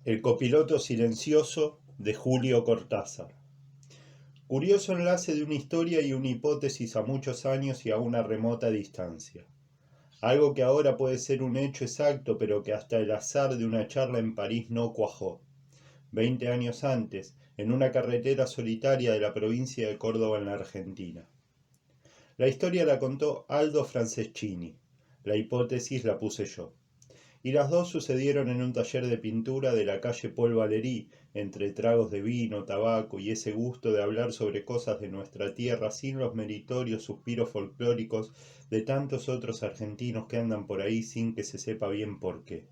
El copiloto silencioso de Julio Cortázar. Curioso enlace de una historia y una hipótesis a muchos años y a una remota distancia. Algo que ahora puede ser un hecho exacto, pero que hasta el azar de una charla en París no cuajó. 20 años antes, en una carretera solitaria de la provincia de Córdoba en la Argentina. La historia la contó Aldo Franceschini. La hipótesis la puse yo. Y las dos sucedieron en un taller de pintura de la calle Paul Valéry, entre tragos de vino, tabaco y ese gusto de hablar sobre cosas de nuestra tierra sin los meritorios suspiros folclóricos de tantos otros argentinos que andan por ahí sin que se sepa bien por qué.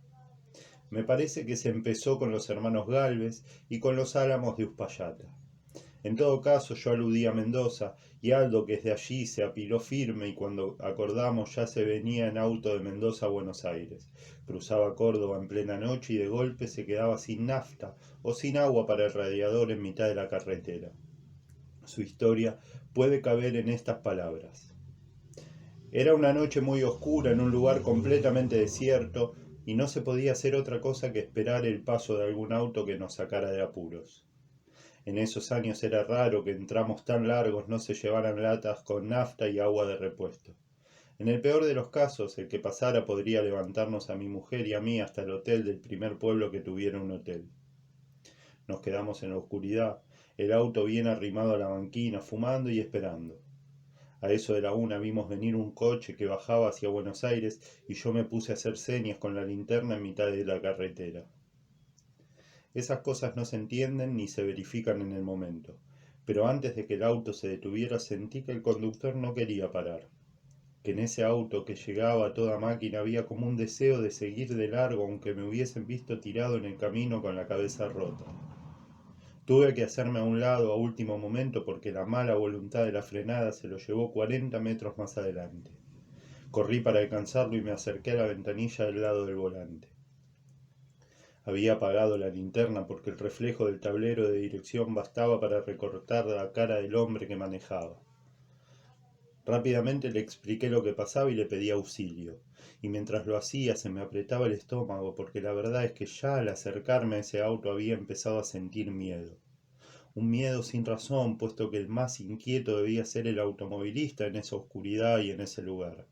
Me parece que se empezó con los hermanos Gálvez y con los Álamos de Uspallata. En todo caso, yo aludí a Mendoza, y Aldo, que es de allí, se apiló firme y cuando acordamos ya se venía en auto de Mendoza a Buenos Aires. Cruzaba Córdoba en plena noche y de golpe se quedaba sin nafta o sin agua para el radiador en mitad de la carretera. Su historia puede caber en estas palabras. Era una noche muy oscura en un lugar completamente desierto y no se podía hacer otra cosa que esperar el paso de algún auto que nos sacara de apuros. En esos años era raro que en tramos tan largos no se llevaran latas con nafta y agua de repuesto. En el peor de los casos, el que pasara podría levantarnos a mi mujer y a mí hasta el hotel del primer pueblo que tuviera un hotel. Nos quedamos en la oscuridad, el auto bien arrimado a la banquina, fumando y esperando. A eso de la 1 vimos venir un coche que bajaba hacia Buenos Aires y yo me puse a hacer señas con la linterna en mitad de la carretera. Esas cosas no se entienden ni se verifican en el momento, pero antes de que el auto se detuviera sentí que el conductor no quería parar, que en ese auto que llegaba a toda máquina había como un deseo de seguir de largo aunque me hubiesen visto tirado en el camino con la cabeza rota. Tuve que hacerme a un lado a último momento porque la mala voluntad de la frenada se lo llevó 40 metros más adelante. Corrí para alcanzarlo y me acerqué a la ventanilla del lado del volante. Había apagado la linterna porque el reflejo del tablero de dirección bastaba para recortar la cara del hombre que manejaba. Rápidamente le expliqué lo que pasaba y le pedí auxilio, y mientras lo hacía se me apretaba el estómago porque la verdad es que ya al acercarme a ese auto había empezado a sentir miedo. Un miedo sin razón, puesto que el más inquieto debía ser el automovilista en esa oscuridad y en ese lugar.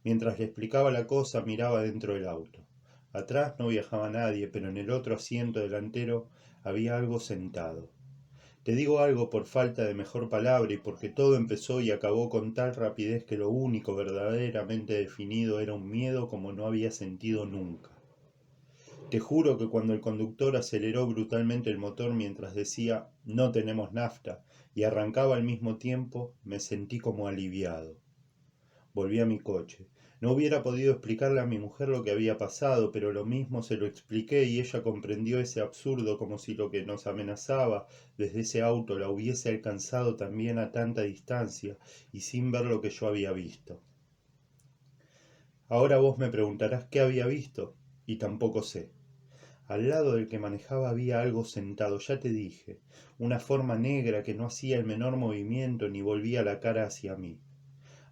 Mientras le explicaba la cosa miraba dentro del auto. Atrás no viajaba nadie, pero en el otro asiento delantero había algo sentado. Te digo algo por falta de mejor palabra y porque todo empezó y acabó con tal rapidez que lo único verdaderamente definido era un miedo como no había sentido nunca. Te juro que cuando el conductor aceleró brutalmente el motor mientras decía "no tenemos nafta" y arrancaba al mismo tiempo, me sentí como aliviado. Volví a mi coche. No hubiera podido explicarle a mi mujer lo que había pasado, pero lo mismo se lo expliqué y ella comprendió ese absurdo como si lo que nos amenazaba desde ese auto la hubiese alcanzado también a tanta distancia y sin ver lo que yo había visto. Ahora vos me preguntarás qué había visto, y tampoco sé. Al lado del que manejaba había algo sentado, ya te dije, una forma negra que no hacía el menor movimiento ni volvía la cara hacia mí.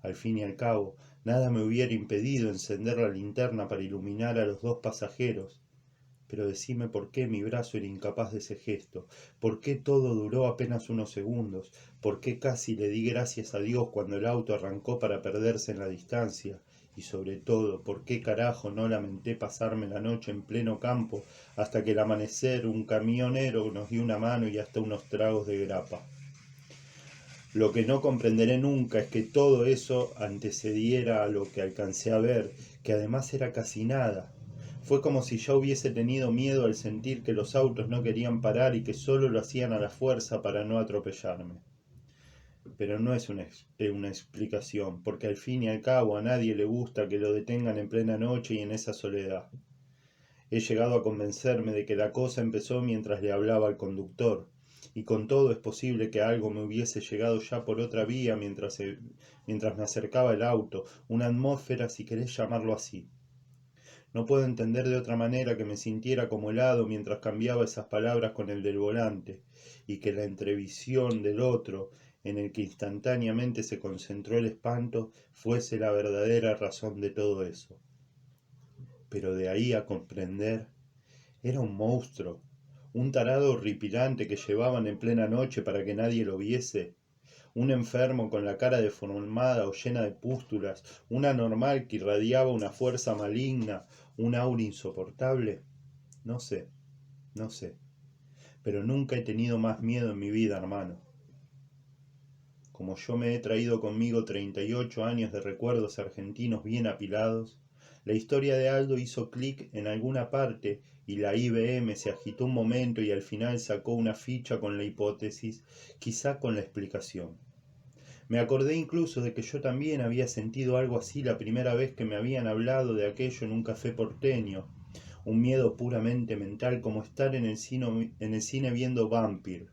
Al fin y al cabo, nada me hubiera impedido encender la linterna para iluminar a los dos pasajeros. Pero decime por qué mi brazo era incapaz de ese gesto, por qué todo duró apenas unos segundos, por qué casi le di gracias a Dios cuando el auto arrancó para perderse en la distancia, y sobre todo, por qué carajo no lamenté pasarme la noche en pleno campo hasta que al amanecer un camionero nos dio una mano y hasta unos tragos de grapa. Lo que no comprenderé nunca es que todo eso antecediera a lo que alcancé a ver, que además era casi nada. Fue como si ya hubiese tenido miedo al sentir que los autos no querían parar y que solo lo hacían a la fuerza para no atropellarme. Pero no es una explicación, porque al fin y al cabo a nadie le gusta que lo detengan en plena noche y en esa soledad. He llegado a convencerme de que la cosa empezó mientras le hablaba al conductor, y con todo es posible que algo me hubiese llegado ya por otra vía mientras me acercaba el auto, una atmósfera si querés llamarlo así. No puedo entender de otra manera que me sintiera como helado mientras cambiaba esas palabras con el del volante, y que la entrevisión del otro, en el que instantáneamente se concentró el espanto, fuese la verdadera razón de todo eso. Pero de ahí a comprender, Era un monstruo, un tarado horripilante que llevaban en plena noche para que nadie lo viese, un enfermo con la cara deformada o llena de pústulas, un anormal que irradiaba una fuerza maligna, un aura insoportable. No sé, no sé, pero nunca he tenido más miedo en mi vida, hermano. Como yo me he traído conmigo 38 años de recuerdos argentinos bien apilados, la historia de Aldo hizo clic en alguna parte y la IBM se agitó un momento y al final sacó una ficha con la hipótesis, quizá con la explicación. Me acordé incluso de que yo también había sentido algo así la primera vez que me habían hablado de aquello en un café porteño, un miedo puramente mental como estar en el cine viendo Vampire.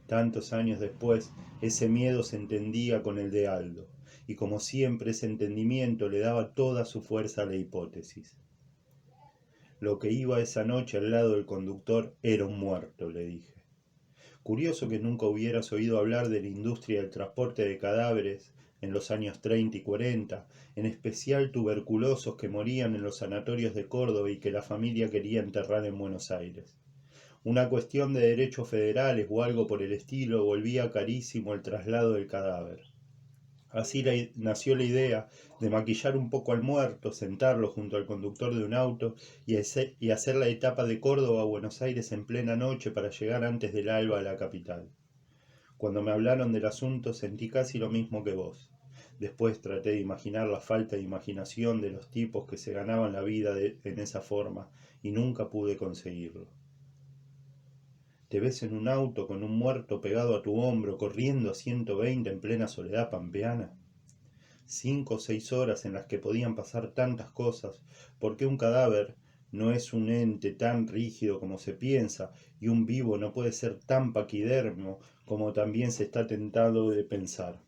Tantos años después, ese miedo se entendía con el de Aldo, y como siempre ese entendimiento le daba toda su fuerza a la hipótesis. Lo que iba esa noche al lado del conductor era un muerto, le dije. Curioso que nunca hubieras oído hablar de la industria del transporte de cadáveres en los años 30 y 40, en especial tuberculosos que morían en los sanatorios de Córdoba y que la familia quería enterrar en Buenos Aires. Una cuestión de derechos federales o algo por el estilo volvía carísimo el traslado del cadáver. Así nació la idea de maquillar un poco al muerto, sentarlo junto al conductor de un auto y hacer la etapa de Córdoba a Buenos Aires en plena noche para llegar antes del alba a la capital. Cuando me hablaron del asunto sentí casi lo mismo que vos. Después traté de imaginar la falta de imaginación de los tipos que se ganaban la vida en esa forma y nunca pude conseguirlo. Te ves en un auto con un muerto pegado a tu hombro, corriendo a 120 en plena soledad pampeana. 5 o 6 horas en las que podían pasar tantas cosas, porque un cadáver no es un ente tan rígido como se piensa, y un vivo no puede ser tan paquidermo como también se está tentado de pensar.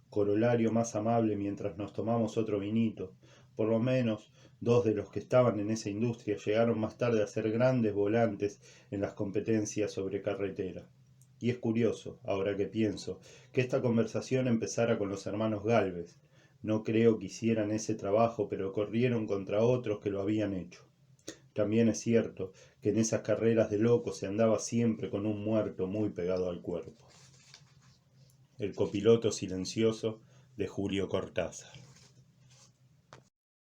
Corolario más amable mientras nos tomamos otro vinito. Por lo menos 2 de los que estaban en esa industria llegaron más tarde a ser grandes volantes en las competencias sobre carretera. Y es curioso, ahora que pienso, que esta conversación empezara con los hermanos Gálvez. No creo que hicieran ese trabajo, pero corrieron contra otros que lo habían hecho. También es cierto que en esas carreras de locos se andaba siempre con un muerto muy pegado al cuerpo. El copiloto silencioso de Julio Cortázar.